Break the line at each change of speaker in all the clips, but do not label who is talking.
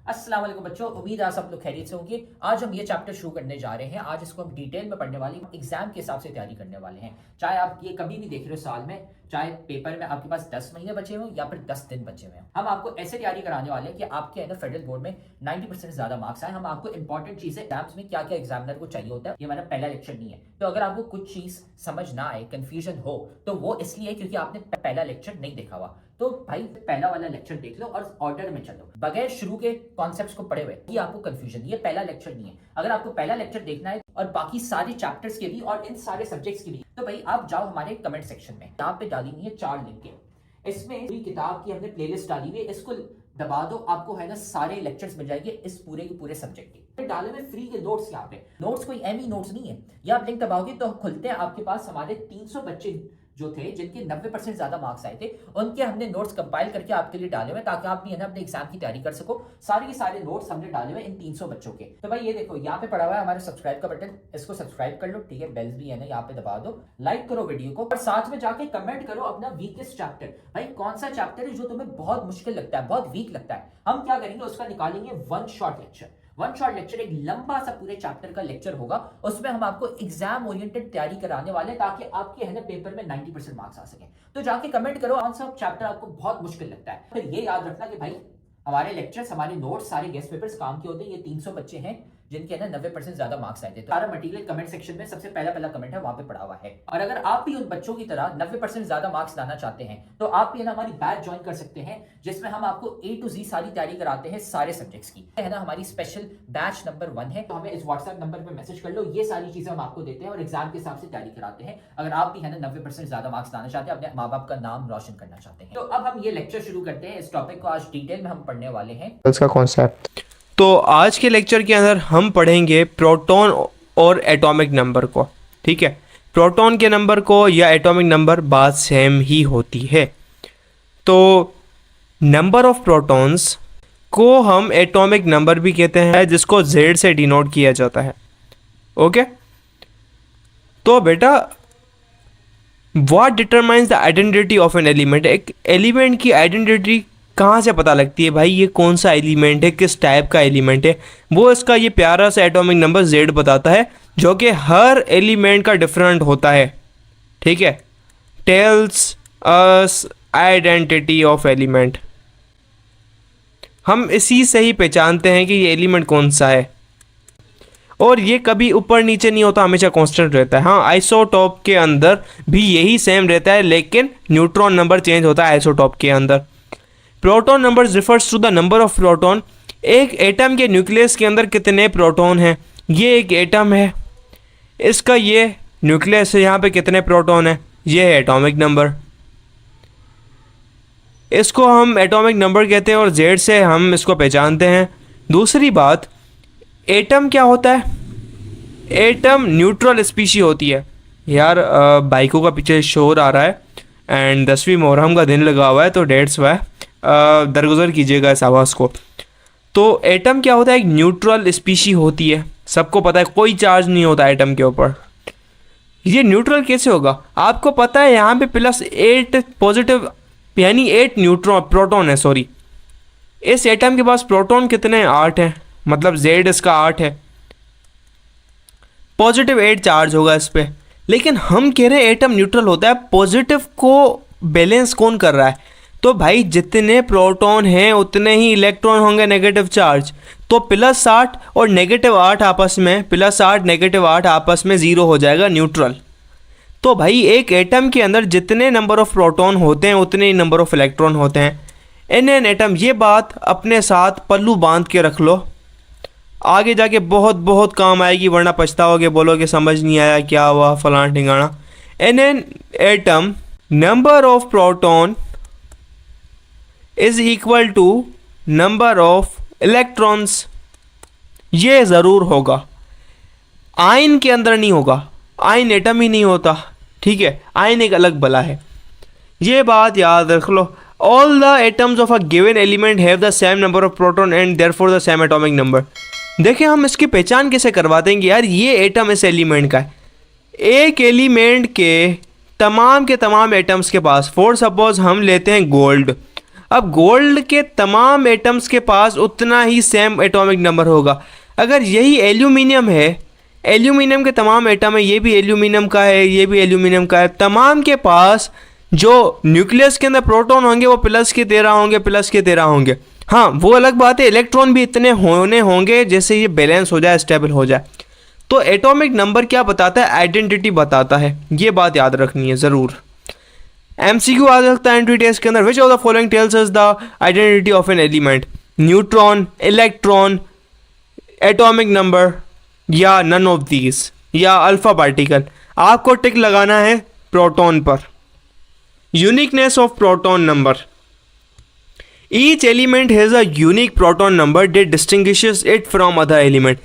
अस्सलाम वालेकुम बच्चों, उम्मीद है सब लोग खैरियत से होंगे। आज हम ये चैप्टर शुरू करने जा रहे हैं। आज इसको हम डिटेल में पढ़ने वाले हैं, एग्जाम के हिसाब से तैयारी करने वाले हैं। चाहे आप ये कभी भी देख रहे हो साल में, चाहे पेपर में आपके पास 10 महीने बचे हो या फिर 10 दिन बचे हुए हैं, हम आपको ऐसे तैयारी कराने वाले हैं कि आपके है ना फेडरल बोर्ड में 90% से ज्यादा मार्क्स आए। हम आपको इंपॉर्टेंट चीजें एग्जाम्स में क्या क्या एग्जामिनर को चाहिए होता है, ये हमारा पहला लेक्चर नहीं है। तो अगर आपको कुछ चीज समझ ना आए, कंफ्यूजन हो, तो वो इसलिए क्योंकि आपने पहला लेक्चर नहीं देखा हुआ। तो भाई पहला वाला लेक्चर देख लो और ऑर्डर में चलो, बगैर शुरू के कॉन्सेप्ट्स को पढ़े हुए ये आपको कंफ्यूजन, ये पहला लेक्चर नहीं है। अगर आपको पहला लेक्चर देखना है और बाकी सारे चैप्टर्स के भी और इन सारे सब्जेक्ट्स के भी, तो भाई आप जाओ हमारे कमेंट सेक्शन में, यहाँ पे डाली हुई है 4 लिंक। इसमें पूरी किताब की हमने प्लेलिस्ट डाली हुई है, इसको दबा दो, आपको है ना सारे लेक्चर्स मिल जाएंगे इस पूरे के पूरे सब्जेक्ट के। डाले में फ्री के नोट्स, यहाँ पे नोट्स कोई एमी नोट्स नहीं है। ये आप लिंक दबाओगे तो खुलते हैं, आपके पास हमारे 300 बच्चे जो थे जिनके 90% ज्यादा मार्क्स आए थे, उनके हमने नोट्स कंपाइल करके आपके लिए डाले हुए ताकि आप भी है ना अपने एग्जाम की तैयारी कर सको। सारे के सारे नोट्स हमने डाले हुए इन 300 बच्चों के। तो भाई ये देखो यहाँ पे पड़ा हुआ है हमारे सब्सक्राइब का बटन, इसको सब्सक्राइब कर लो, ठीक है। बेल्स भी है ना यहाँ पे दबा दो, लाइक करो वीडियो को और साथ में जाके कमेंट करो अपना वीकेस्ट चैप्टर। भाई कौन सा चैप्टर है जो तुम्हें बहुत मुश्किल लगता है, बहुत वीक लगता है, हम क्या करेंगे उसका निकालेंगे one shot lecture. One shot lecture एक लंबा सा पूरे चैप्टर का लेक्चर होगा, उसमें हम आपको एग्जाम ओरिएंटेड तैयारी कराने वाले हैं ताकि आपके है ना पेपर में 90% मार्क्स आ सके। तो जाके कमेंट करो कौन सा चैप्टर आपको बहुत मुश्किल लगता है। फिर ये याद रखना कि भाई हमारे लेक्चर्स, हमारे नोट्स, सारे गेस्ट पेपर्स काम के होते हैं। ये 300 बच्चे हैं जिनके ना 90% ज्यादा मार्क्स आए थे। तो सारा मटेरियल कमेंट सेक्शन में सबसे पहला कमेंट है, वहां पे पड़ा हुआ है। और अगर आप भी उन बच्चों की तरह 90% ज्यादा मार्क्स लाना चाहते हैं तो आप भी ना हमारी बैच ज्वाइन कर सकते हैं, जिसमें हम आपको A to Z सारी तैयारी कराते हैं सारे सब्जेक्ट्स की, है ना। हमारी स्पेशल बैच नंबर 1 है, तो हमें इस व्हाट्सएप नंबर पर मैसेज कर लो। ये सारी चीजें हम आपको देते हैं और एग्जाम के हिसाब से तैयारी कराते हैं। अगर आप भी है ना 90% ज्यादा मार्क्स लाना चाहते हैं, अपने माँ बाप का नाम रोशन करना चाहते हैं। तो अब हम ये लेक्चर शुरू करते हैं। इस टॉपिक को आज डिटेल में हम पढ़ने वाले हैं,
का कॉन्सेप्ट। तो आज के लेक्चर के अंदर हम पढ़ेंगे प्रोटॉन और एटॉमिक नंबर को, ठीक है। प्रोटॉन के नंबर को या एटॉमिक नंबर बात सेम ही होती है। तो नंबर ऑफ प्रोटॉन्स को हम एटॉमिक नंबर भी कहते हैं, जिसको Z से डिनोट किया जाता है। ओके, तो बेटा what determines the identity of an element. एक एलिमेंट की आइडेंटिटी कहाँ से पता लगती है भाई, ये कौन सा एलिमेंट है, किस टाइप का एलिमेंट है, वो इसका ये प्यारा सा एटॉमिक नंबर Z बताता है, जो कि हर एलिमेंट का डिफरेंट होता है, ठीक है। Tells us identity of element. हम इसी से ही पहचानते हैं कि ये एलिमेंट कौन सा है, और ये कभी ऊपर नीचे नहीं होता, हमेशा कांस्टेंट रहता है। हाँ, आइसोटॉप के अंदर भी यही सेम रहता है, लेकिन न्यूट्रॉन नंबर चेंज होता है आइसोटॉप के अंदर। Proton number refers to the number of proton. एक एटम के न्यूक्लियस के अंदर कितने प्रोटॉन हैं। ये एक एटम है, इसका ये न्यूक्लियस है, यहाँ पे कितने प्रोटॉन है, ये है एटॉमिक नंबर। इसको हम एटॉमिक नंबर कहते हैं और Z से हम इसको पहचानते हैं। दूसरी बात, एटम क्या होता है, एटम न्यूट्रल स्पीशी होती है। यार बाइकों का पीछे शोर आ रहा है एंड 10वीं मुहर्रम का दिन लगा हुआ है, तो डेट्स हुआ है, दरगुजर कीजिएगा इस आवाज़ को। तो एटम क्या होता है, एक न्यूट्रल स्पीशी होती है, सबको पता है, कोई चार्ज नहीं होता एटम के ऊपर। ये न्यूट्रल कैसे होगा, आपको पता है यहाँ पे +8 पॉजिटिव यानी 8 न्यूट्रॉन प्रोटॉन है, सॉरी। इस एटम के पास प्रोटॉन कितने हैं, 8 हैं, मतलब Z इसका 8 है, पॉजिटिव 8 चार्ज होगा इस पर। लेकिन हम कह रहे हैं एटम न्यूट्रल होता है, पॉजिटिव को बैलेंस कौन कर रहा है, तो भाई जितने प्रोटॉन हैं उतने ही इलेक्ट्रॉन होंगे नेगेटिव चार्ज। तो +8 और -8 आपस में, +8 -8 आपस में 0 हो जाएगा, न्यूट्रल। तो भाई एक एटम के अंदर जितने नंबर ऑफ प्रोटॉन होते हैं उतने ही नंबर ऑफ इलेक्ट्रॉन होते हैं इन एन एटम। ये बात अपने साथ पल्लू बांध के रख लो, आगे जाके बहुत बहुत काम आएगी, वरना पछताओगे, बोलोगे समझ नहीं आया क्या हुआ फलां ठिकाना। In an atom number of proton is equal to number of electrons. ये ज़रूर होगा, आयन के अंदर नहीं होगा, आयन एटम ही नहीं होता, ठीक है, आयन एक अलग बला है, ये बात याद रख लो। All the atoms of a given element have the same number of proton and therefore the same atomic number. देखिए हम इसकी पहचान कैसे करवा देंगे यार, ये एटम इस एलिमेंट का है। एक एलिमेंट के तमाम एटम्स के पास, फॉर सपोज हम लेते हैं गोल्ड, अब गोल्ड के तमाम एटम्स के पास उतना ही सेम एटॉमिक नंबर होगा। अगर यही एल्यूमिनियम है, एल्यूमिनियम के तमाम एटम है, ये भी एल्यूमिनियम का है, ये भी एल्यूमिनियम का है, तमाम के पास जो न्यूक्लियस के अंदर प्रोटॉन होंगे वो प्लस के 13 होंगे, प्लस के 13 होंगे। हाँ, वो अलग बात है, इलेक्ट्रॉन भी इतने होने होंगे जैसे ये बैलेंस हो जाए, स्टेबल हो जाए। तो एटॉमिक नंबर क्या बताता है? आइडेंटिटी बताता है। ये बात याद रखनी है ज़रूर। एमसीक्यू आ सकता है एंट्री टेस्ट के अंदर, which of the following tells us the identity of an element? Neutron, electron, atomic number या नन ऑफ दीज, या अल्फा पार्टिकल। आपको टिक लगाना है प्रोटॉन पर। Uniqueness of proton number, each element has a unique proton number that distinguishes it from other element.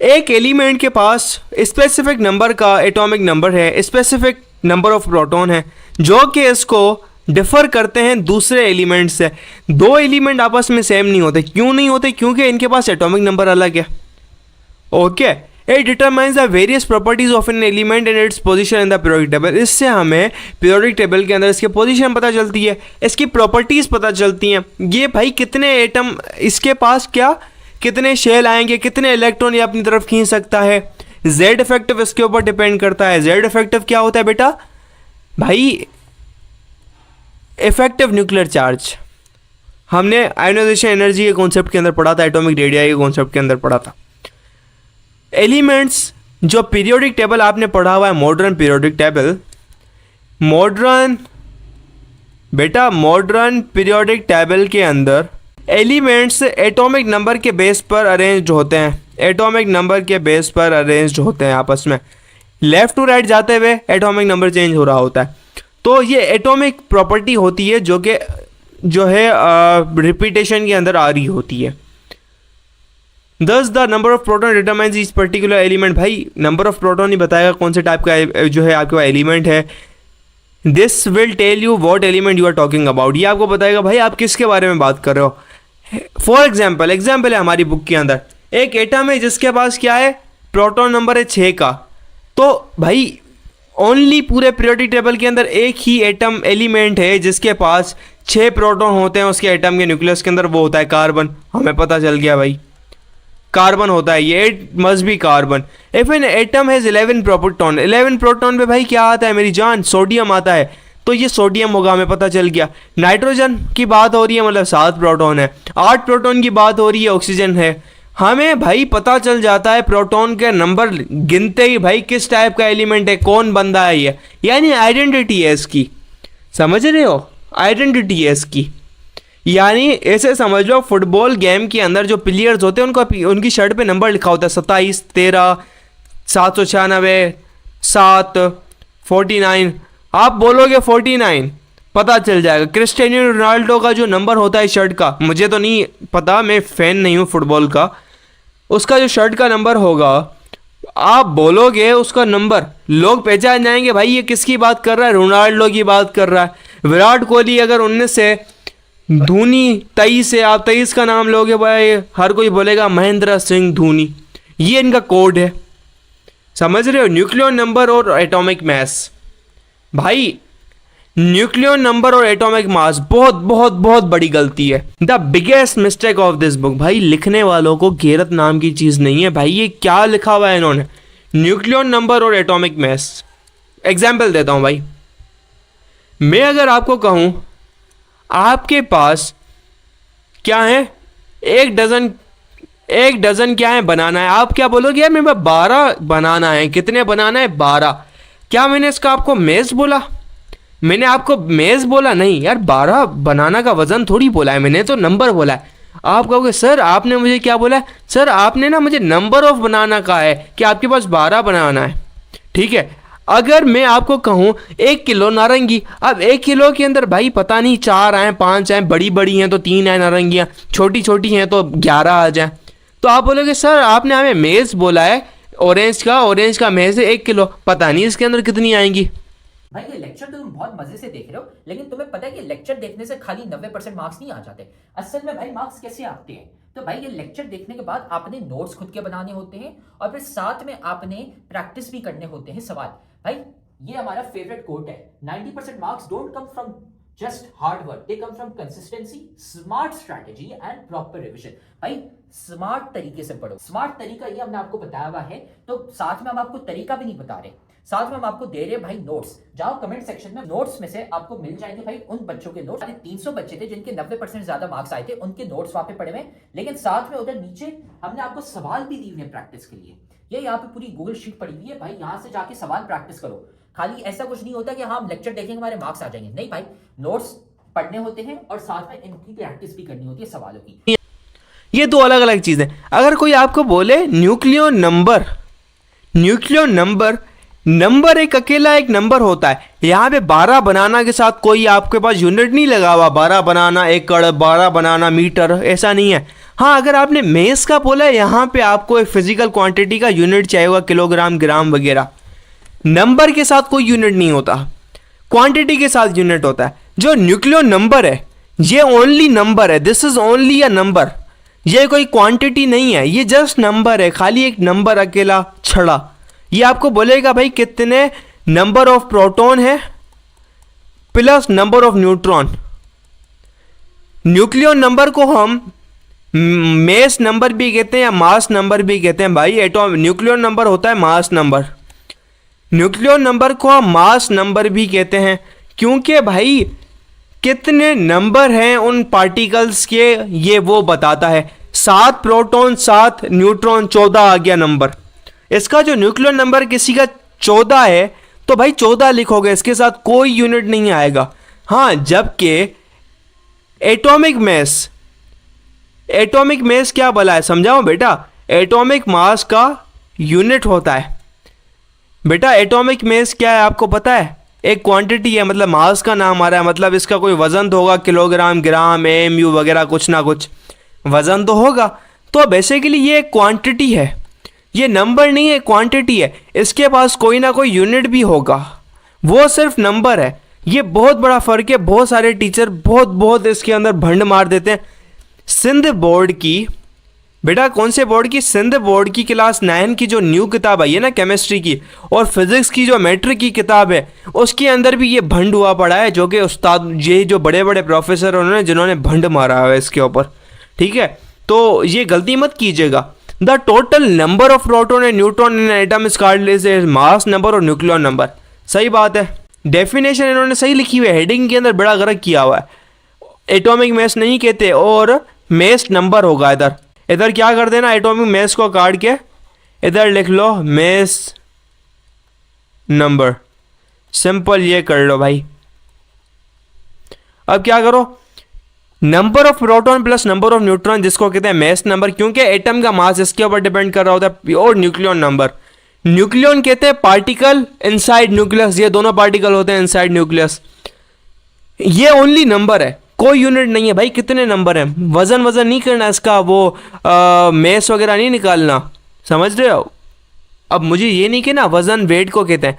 एक element के पास specific number का atomic number है, स्पेसिफिक नंबर ऑफ प्रोटॉन है, जो कि इसको डिफर करते हैं दूसरे एलिमेंट से। दो एलिमेंट आपस में सेम नहीं होते। क्यों नहीं होते? क्योंकि इनके पास एटॉमिक नंबर अलग है। Okay, it determines the various properties of an element and its position in the periodic table. इससे हमें पीरियोडिक टेबल के अंदर इसकी पोजीशन पता चलती है, इसकी प्रॉपर्टीज पता चलती हैं। ये भाई कितने एटम इसके पास, क्या कितने शेल आएंगे, कितने इलेक्ट्रॉन ये अपनी तरफ खींच सकता है। जेड इफेक्टिव इसके ऊपर डिपेंड करता है। जेड इफेक्टिव क्या होता है बेटा? भाई इफेक्टिव न्यूक्लियर चार्ज। हमने आयोनाइजेशन एनर्जी के कॉन्सेप्ट के अंदर पढ़ा था, एटॉमिक रेडियाई के कॉन्सेप्ट के अंदर पढ़ा था। एलिमेंट्स, जो पीरियोडिक टेबल आपने पढ़ा हुआ है, modern periodic table, modern periodic table के अंदर एलिमेंट्स एटॉमिक नंबर के बेस पर अरेंज होते हैं। एटॉमिक नंबर के बेस पर अरेंज होते हैं आपस में, लेफ्ट टू राइट जाते हुए एटॉमिक नंबर चेंज हो रहा होता है। तो ये एटॉमिक प्रॉपर्टी होती है जो है रिपीटेशन के अंदर आ रही होती है। Thus the number of proton determines each particular element. भाई नंबर ऑफ प्रोटॉन ही बताएगा कौन से टाइप का जो है आपके पास एलिमेंट है। This will tell you what element you are talking about. ये आपको बताएगा भाई आप किसके बारे में बात कर रहे हो। फॉर एग्जाम्पल है हमारी बुक के अंदर एक एटम है जिसके पास क्या है, प्रोटॉन नंबर है 6 का। तो भाई ओनली पूरे पीरियोडिक टेबल के अंदर एक ही एटम एलिमेंट है जिसके पास 6 प्रोटॉन होते हैं उसके एटम के न्यूक्लियस के अंदर, वो होता है कार्बन। हमें पता चल गया भाई कार्बन होता है ये, it must be carbon. If an atom has 11 proton, 11 proton पे भाई क्या आता है मेरी जान? सोडियम आता है। तो ये सोडियम होगा, हमें पता चल गया। नाइट्रोजन की बात हो रही है, मतलब 7 प्रोटॉन है। 8 प्रोटॉन की बात हो रही है, ऑक्सीजन है। हमें भाई पता चल जाता है प्रोटॉन के नंबर गिनते ही भाई किस टाइप का एलिमेंट है, कौन बंदा है ये, यानी आइडेंटिटी है इसकी। समझ रहे हो? आइडेंटिटी है इसकी। यानी ऐसे समझ लो फुटबॉल गेम के अंदर जो प्लेयर्स होते हैं उनकी शर्ट पे नंबर लिखा होता है, 27, 13, 796, 7, 49। आप बोलोगे 49, पता चल जाएगा। क्रिस्टियानो रोनाल्डो का जो नंबर होता है शर्ट का, मुझे तो नहीं पता, मैं फैन नहीं हूँ फुटबॉल का, उसका जो शर्ट का नंबर होगा, आप बोलोगे उसका नंबर, लोग पहचान जाएंगे भाई ये किसकी बात कर रहा है, रोनाल्डो की बात कर रहा है। विराट कोहली अगर 19 से, धोनी 23 से, आप 23 का नाम लोगे भाई हर कोई बोलेगा महेंद्र सिंह धोनी। ये इनका कोड है, समझ रहे हो? न्यूक्लियर नंबर और एटॉमिक मास। भाई न्यूक्लियर नंबर और एटॉमिक मास बहुत बहुत बहुत बड़ी गलती है। The biggest mistake of this book. भाई लिखने वालों को गैरत नाम की चीज़ नहीं है। भाई ये क्या लिखा हुआ है इन्होंने, न्यूक्लियर नंबर और एटॉमिक मास। एग्जाम्पल देता हूँ भाई, मैं अगर आपको कहूँ आपके पास क्या है, एक डजन क्या है बनाना है, आप क्या बोलोगे? यार मेरे पास 12 बनाना है। कितने बनाना है? 12। क्या मैंने इसका आपको मेज़ बोला? मैंने आपको मेज़ बोला नहीं यार, 12 बनाना का वजन थोड़ी बोला है, मैंने तो नंबर बोला है। आप कहोगे सर आपने मुझे क्या बोला है? सर आपने ना मुझे नंबर ऑफ बनाना कहा है कि आपके पास 12 बनाना है। ठीक है, अगर मैं आपको कहूँ 1 किलो नारंगी, अब 1 किलो के अंदर भाई पता नहीं 4 आए 5 आए, बड़ी बड़ी हैं तो 3 आए नारंगियाँ, छोटी छोटी हैं तो 11 आ जाएँ। तो आप बोलोगे सर आपने हमें मेज़ बोला है ऑरेंज का मेज़ है 1 किलो, पता नहीं इसके अंदर कितनी आएंगी।
भाई ये लेक्चर तो तुम बहुत मजे से देख रहे हो, लेकिन तुम्हें पता है कि लेक्चर देखने से खाली 90% मार्क्स नहीं आ जाते। असल में भाई मार्क्स कैसे आते हैं? तो भाई ये लेक्चर देखने के बाद आपने नोट्स खुद के बनाने होते हैं और फिर साथ में आपने प्रैक्टिस भी करने होते हैं सवाल। भाई ये हमारा फेवरेट कोट है, 90% marks don't come from just hard work. They come from consistency, smart strategy and proper revision. भाई स्मार्ट तरीके से पढ़ो. स्मार्ट तरीका ये हमने आपको बताया हुआ है, तो साथ में हम आपको तरीका भी नहीं बता रहे, साथ में हम आपको दे रहे हैं भाई नोट्स. जाओ कमेंट सेक्शन में, नोट्स में से आपको मिल जाएंगे भाई उन बच्चों के नोट्स. 300 बच्चे थे जिनके 90% ज्यादा मार्क्स आए थे, उनके नोट्स वहां पे पड़े हुए. लेकिन साथ में उधर नीचे हमने आपको सवाल भी दिए हैं प्रैक्टिस के लिए. ये यहाँ पे पूरी गूगल शीट पड़ी हुई है भाई, यहाँ से जाके सवाल प्रैक्टिस करो. खाली ऐसा कुछ नहीं होता कि हाँ हम लेक्चर देखेंगे हमारे मार्क्स आ जाएंगे, नहीं भाई. नोट्स पढ़ने होते हैं और साथ में इनकी प्रैक्टिस भी करनी होती है सवालों की.
ये दो अलग अलग चीज़ें. अगर कोई आपको बोले न्यूक्लियो नंबर, नंबर एक अकेला एक नंबर होता है. यहाँ पे 12 बनाना के साथ कोई आपके पास यूनिट नहीं लगा हुआ, 12 बनाना एकड़, 12 बनाना मीटर, ऐसा नहीं है. हाँ, अगर आपने मेस का बोला है, यहाँ पे आपको एक फिजिकल क्वांटिटी का यूनिट चाहिए होगा, किलोग्राम, ग्राम वगैरह. नंबर के साथ कोई यूनिट नहीं होता, क्वांटिटी के साथ यूनिट होता है. जो न्यूक्लियो नंबर है ये ओनली नंबर है, this is only a number. ये कोई क्वांटिटी नहीं है, ये जस्ट नंबर है, खाली एक नंबर अकेला छड़ा. ये आपको बोलेगा भाई कितने नंबर ऑफ प्रोटॉन है plus number of neutron. Nucleo number को हम मेस नंबर भी कहते हैं या मास नंबर भी कहते हैं भाई. एटॉम न्यूक्लियो नंबर होता है मास नंबर. न्यूक्लियो नंबर को हम मास नंबर भी कहते हैं क्योंकि भाई कितने नंबर हैं उन पार्टिकल्स के ये वो बताता है. 7 प्रोटॉन 7 न्यूट्रॉन 14 आ गया नंबर. इसका जो न्यूक्लियो नंबर किसी का 14 है तो भाई 14 लिखोगे, इसके साथ कोई यूनिट नहीं आएगा. हाँ, जबकि एटॉमिक मास क्या बोला है समझाओ बेटा. एटॉमिक मास का यूनिट होता है बेटा. एटॉमिक मास क्या है आपको पता है? एक क्वांटिटी है, मतलब मास का नाम आ रहा है, मतलब इसका कोई वजन तो होगा, किलोग्राम, ग्राम, एमयू वगैरह कुछ ना कुछ वजन तो होगा. तो बेसिकली ये एक क्वांटिटी है, ये नंबर नहीं है, क्वांटिटी है. इसके पास कोई ना कोई यूनिट भी होगा, वो सिर्फ नंबर है. ये बहुत बड़ा फ़र्क है. बहुत सारे टीचर बहुत इसके अंदर भंड मार देते हैं. सिंध बोर्ड की बेटा, कौन से बोर्ड की? सिंध बोर्ड की क्लास 9 की जो न्यू किताब आई है ना केमिस्ट्री की, और फिजिक्स की जो मैट्रिक की किताब है, उसके अंदर भी ये भंड हुआ पड़ा है. जो कि उस्ताद, ये जो बड़े बड़े प्रोफेसर उन्होंने जिन्होंने भंड मारा है इसके ऊपर, ठीक है. तो ये गलती मत कीजिएगा. The total number of proton and neutron in atom is called as mass number और न्यूक्लियर नंबर. सही बात है, डेफिनेशन इन्होंने सही लिखी हुई है, हेडिंग के अंदर बड़ा गलत किया हुआ है. एटॉमिक मास नहीं कहते और मास नंबर होगा. इधर क्या कर देना, एटॉमिक मास को काट के इधर लिख लो मास नंबर. सिंपल ये कर लो भाई. अब क्या करो, number of proton plus number of neutron, जिसको कहते हैं मास नंबर, क्योंकि एटम का मास इसके ऊपर डिपेंड कर रहा होता है. Pure nucleon number. न्यूक्लियन कहते हैं पार्टिकल इनसाइड न्यूक्लियस. ये दोनों पार्टिकल होते हैं इनसाइड न्यूक्लियस. ये ओनली नंबर है, कोई यूनिट नहीं है भाई. कितने नंबर हैं, वजन नहीं करना इसका, वो मास वगैरह नहीं निकालना, समझ रहे हो. अब मुझे ये नहीं कहना वजन वेट को कहते हैं.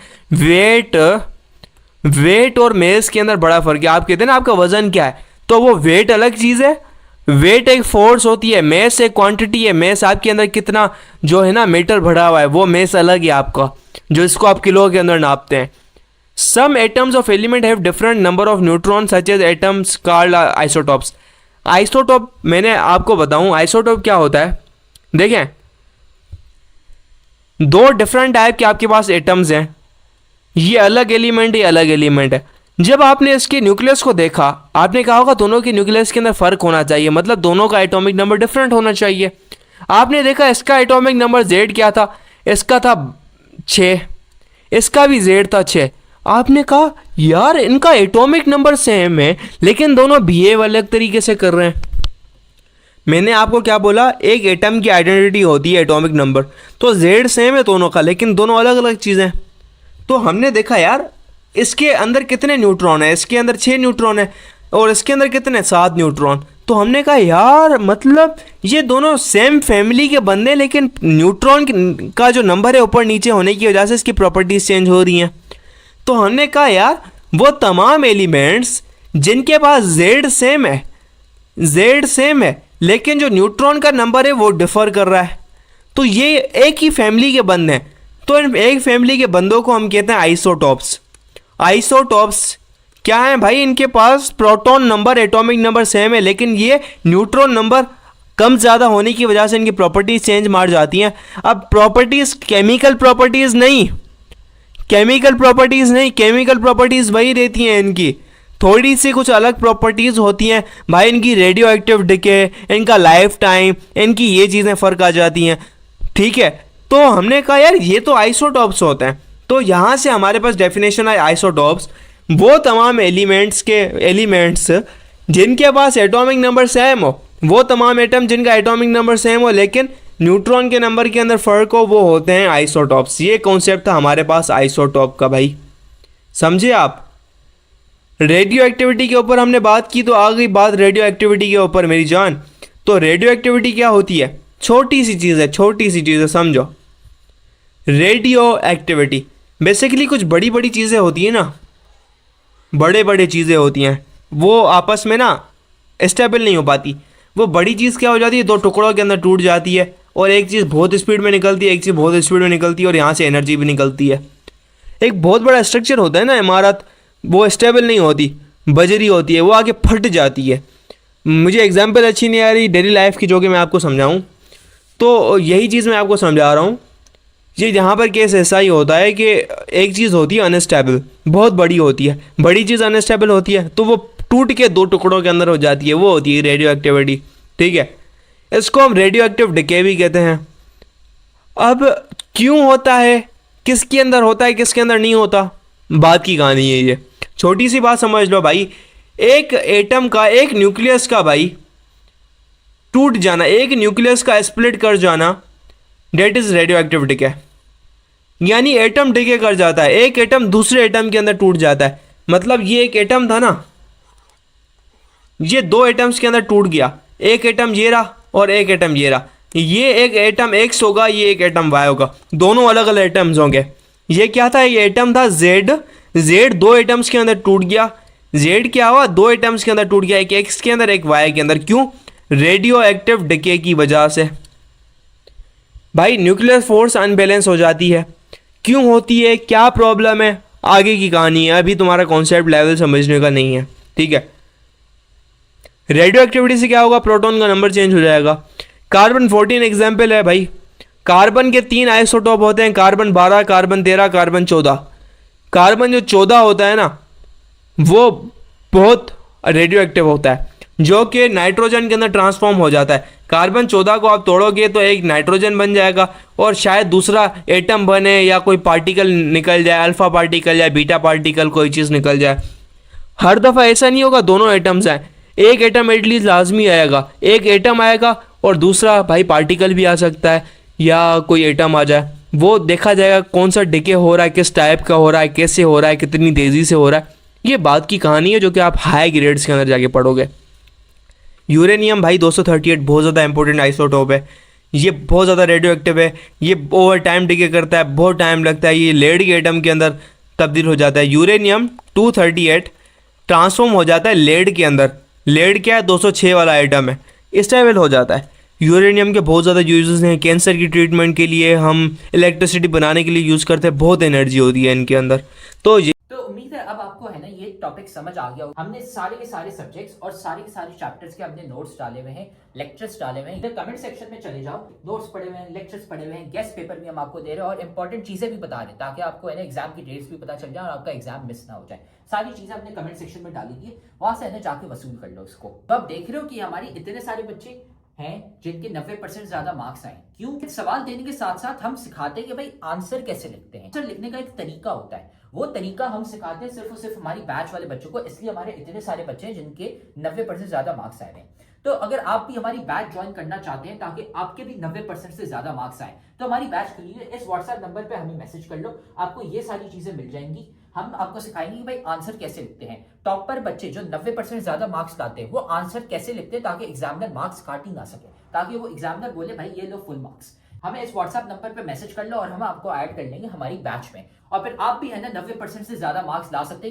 वेट और मास के अंदर बड़ा फर्क है. आप कहते हैं ना आपका वजन क्या है, तो वो वेट अलग चीज़ है. वेट एक फोर्स होती है, मास एक क्वांटिटी है. मास आपके अंदर कितना जो है ना मीटर भरा हुआ है, वो मास अलग है आपका, जो इसको आप किलो के अंदर नापते हैं. Some atoms of element have different number of neutrons such as atoms called isotopes. Isotope मैंने आपको बताऊं आइसोटोप क्या होता है. देखें, 2 डिफरेंट टाइप के आपके पास एटम्स हैं. ये अलग एलिमेंट, ये अलग एलिमेंट है. जब आपने इसके न्यूक्लियस को देखा, आपने कहा होगा दोनों के न्यूक्लियस के अंदर फर्क होना चाहिए, मतलब दोनों का एटॉमिक नंबर डिफरेंट होना चाहिए. आपने देखा इसका एटॉमिक नंबर Z क्या था, इसका था 6, इसका भी Z था 6. आपने कहा यार इनका एटॉमिक नंबर सेम है लेकिन दोनों बिहेव अलग तरीके से कर रहे हैं. मैंने आपको क्या बोला, एक एटम की आइडेंटिटी होती है एटॉमिक नंबर. तो Z सेम है दोनों का, लेकिन दोनों अलग अलग चीज़ें. तो हमने देखा यार इसके अंदर कितने न्यूट्रॉन है, इसके अंदर 6 न्यूट्रॉन है और इसके अंदर कितने 7 न्यूट्रॉन. तो हमने कहा यार मतलब ये दोनों सेम फैमिली के बंदे, लेकिन न्यूट्रॉन का जो नंबर है ऊपर नीचे होने की वजह से इसकी प्रॉपर्टीज चेंज हो रही हैं. तो हमने कहा यार वो तमाम एलिमेंट्स जिनके पास Z सेम है लेकिन जो न्यूट्रॉन का नंबर है वो डिफर कर रहा है, तो ये एक ही फैमिली के बंदे हैं. तो इन एक फैमिली के बंदों को हम कहते हैं आइसोटॉप्स. आइसोटॉप्स क्या है भाई, इनके पास proton number atomic number same है, लेकिन ये न्यूट्रॉन नंबर कम ज़्यादा होने की वजह से इनकी प्रॉपर्टीज चेंज मार जाती हैं। अब प्रॉपर्टीज केमिकल प्रॉपर्टीज नहीं, केमिकल प्रॉपर्टीज वही रहती हैं इनकी, थोड़ी सी कुछ अलग प्रॉपर्टीज होती हैं भाई। इनकी रेडियो एक्टिव डिके, इनका लाइफ टाइम, इनकी ये चीज़ें फ़र्क आ जाती हैं। ठीक है, तो हमने कहा यार ये तो आइसोटॉप्स होते हैं, तो यहाँ से हमारे पास डेफिनेशन है आइसोटॉप्स, वो तमाम एलिमेंट्स जिनके पास एटॉमिक नंबर सेम हो, वो तमाम एटम जिनका एटॉमिक नंबर सेम हो लेकिन न्यूट्रॉन के नंबर के अंदर फ़र्क हो, वो होते हैं आइसोटॉप्स। ये कॉन्सेप्ट था हमारे पास आइसोटॉप का भाई, समझे आप। रेडियो एक्टिविटी के ऊपर हमने बात की, तो आ गई बात रेडियो एक्टिविटी के ऊपर मेरी जान। तो रेडियो एक्टिविटी क्या होती है, छोटी सी चीज़ है, समझो। रेडियो एक्टिविटी बेसिकली कुछ बड़ी बड़ी चीज़ें होती हैं ना, बड़े चीज़ें होती हैं, वो आपस में ना स्टेबल नहीं हो पाती। वो बड़ी चीज़ क्या हो जाती है, दो टुकड़ों के अंदर टूट जाती है, और एक चीज़ बहुत स्पीड में निकलती है, एक चीज़ बहुत स्पीड में निकलती है, और यहाँ से एनर्जी भी निकलती है। एक बहुत बड़ा स्ट्रक्चर होता है ना इमारत, वो स्टेबल नहीं होती, बजरी होती है, वो आगे फट जाती है। मुझे एग्जांपल अच्छी नहीं आ रही डेली लाइफ की जो कि मैं आपको समझाऊं, तो यही चीज़ मैं आपको समझा रहा हूँ। ये यहाँ पर केस ऐसा ही होता है कि एक चीज़ होती है अनस्टेबल, बहुत बड़ी होती है, बड़ी चीज़ अनस्टेबल होती है, तो वो टूट के दो टुकड़ों के अंदर हो जाती है, वो होती है रेडियो एक्टिविटी। ठीक है, इसको हम रेडियो एक्टिव डिके भी कहते हैं। अब क्यों होता है, किसके अंदर होता है, किसके अंदर नहीं होता, बात की कहानी है ये। छोटी सी बात समझ लो भाई, एक एटम का, एक न्यूक्लियस का भाई टूट जाना, एक न्यूक्लियस का स्प्लिट कर जाना, that is radioactive decay. यानी एटम डिके कर जाता है, एक एटम दूसरे एटम के अंदर टूट जाता है। मतलब ये एक एटम था ना, ये दो एटम्स के अंदर टूट गया, एक एटम ये रहा और एक एटम ये रहा। ये एक एटम एक्स होगा, ये एक एटम वाई होगा, दोनों अलग अलग एटम्स होंगे। ये क्या था, ये एटम था जेड दो एटम्स के अंदर टूट गया। जेड क्या हुआ, दो एटम्स के अंदर टूट गया, एक एक्स के अंदर एक वाई के अंदर। क्यों, रेडियो एक्टिव डिके की वजह से। भाई न्यूक्लियर फोर्स अनबैलेंस हो जाती है, क्यों होती है, क्या प्रॉब्लम है, आगे की कहानी है, अभी तुम्हारा कॉन्सेप्ट लेवल समझने का नहीं है। ठीक है, रेडियो एक्टिविटी से क्या होगा, प्रोटॉन का नंबर चेंज हो जाएगा। कार्बन 14 एग्जाम्पल है भाई। कार्बन के 3 आइसोटॉप होते हैं, कार्बन 12, कार्बन 13, कार्बन 14। कार्बन जो 14 होता है ना, वो बहुत रेडियो एक्टिव होता है, जो कि नाइट्रोजन के अंदर ट्रांसफॉर्म हो जाता है। कार्बन 14 को आप तोड़ोगे तो एक नाइट्रोजन बन जाएगा, और शायद दूसरा एटम बने या कोई पार्टिकल निकल जाए, अल्फा पार्टिकल या बीटा पार्टिकल, कोई चीज़ निकल जाए। हर दफ़ा ऐसा नहीं होगा दोनों एटम्स आए, एक एटम एटलीस्ट लाजमी आएगा, एक एटम आएगा और दूसरा भाई पार्टिकल भी आ सकता है या कोई एटम आ जाए। वो देखा जाएगा कौन सा डिके हो रहा है, किस टाइप का हो रहा है, कैसे हो रहा है, कितनी तेज़ी से हो रहा है। ये बात की कहानी है जो कि आप हाई ग्रेड्स के अंदर जाके पढ़ोगे। यूरेनियम भाई 238 बहुत ज़्यादा इंपॉर्टेंट आइसोटोप है, ये बहुत ज़्यादा रेडियो एक्टिव है, ये ओवर टाइम डिके करता है, बहुत टाइम लगता है, ये लेड के एटम के अंदर तब्दील हो जाता है। यूरेनियम 238 ट्रांसफॉर्म हो जाता है लेड के अंदर। लेड क्या है, 206 वाला आइटम है, स्टेबल हो जाता है। यूरेनियम के बहुत ज़्यादा यूजेस हैं, कैंसर की ट्रीटमेंट के लिए, हम इलेक्ट्रिसिटी बनाने के लिए यूज़ करते हैं, बहुत एनर्जी होती है इनके अंदर। तो ये
उम्मीद है अब आपको है ना ये टॉपिक समझ आ गया। हमने सारे के सारे सब्जेक्ट्स और सारे के सारे चैप्टर्स के हमने नोट्स डाले हुए हैं, लेक्चर्स डाले हुए हैं। इधर कमेंट सेक्शन में चले जाओ, नोट्स पढ़े हुए हैं, लेक्चर्स पढ़े हुए हैं, गेस्ट पेपर भी हम आपको दे रहे हैं और इंपॉर्टेंट चीजें भी बता रहे हैं, ताकि आपको है ना एग्जाम की डेट्स भी पता चल जाए और आपका एग्जाम मिस ना हो जाए। सारी चीजें हमने कमेंट सेक्शन में डाली थी, वहां से है ना जाके वसूल कर लो उसको। तो आप देख रहे हो कि हमारी इतने सारे बच्चे हैं जिनके 90% ज्यादा मार्क्स आए। क्यों, सवाल देने के साथ साथ हम सिखाते हैं कि भाई आंसर कैसे लिखते हैं। आंसर लिखने का एक तरीका होता है, वो तरीका हम सिखाते हैं सिर्फ और सिर्फ हमारी बैच वाले बच्चों को, इसलिए हमारे इतने सारे बच्चे हैं जिनके 90% ज्यादा मार्क्स आए हैं। तो अगर आप भी हमारी बैच ज्वाइन करना चाहते हैं ताकि आपके भी 90% से ज्यादा मार्क्स आए, तो हमारी बैच के लिए इस व्हाट्सएप नंबर पे हमें मैसेज कर लो, आपको ये सारी चीजें मिल जाएंगी। हम आपको सिखाएंगे कि भाई आंसर कैसे लिखते हैं। टॉपर बच्चे जो 90% ज्यादा मार्क्स लाते हैं वो आंसर कैसे लिखते हैं ताकि एग्जामिनर मार्क्स काट ही ना सके, ताकि वो एग्जामिनर बोले भाई ये लो फुल मार्क्स। हमें इस व्हाट्सएप नंबर पे मैसेज कर लो और हम आपको ऐड कर लेंगे हमारी बैच में, और फिर आप भी है ना 90% से ज्यादा मार्क्स ला सकते हैं।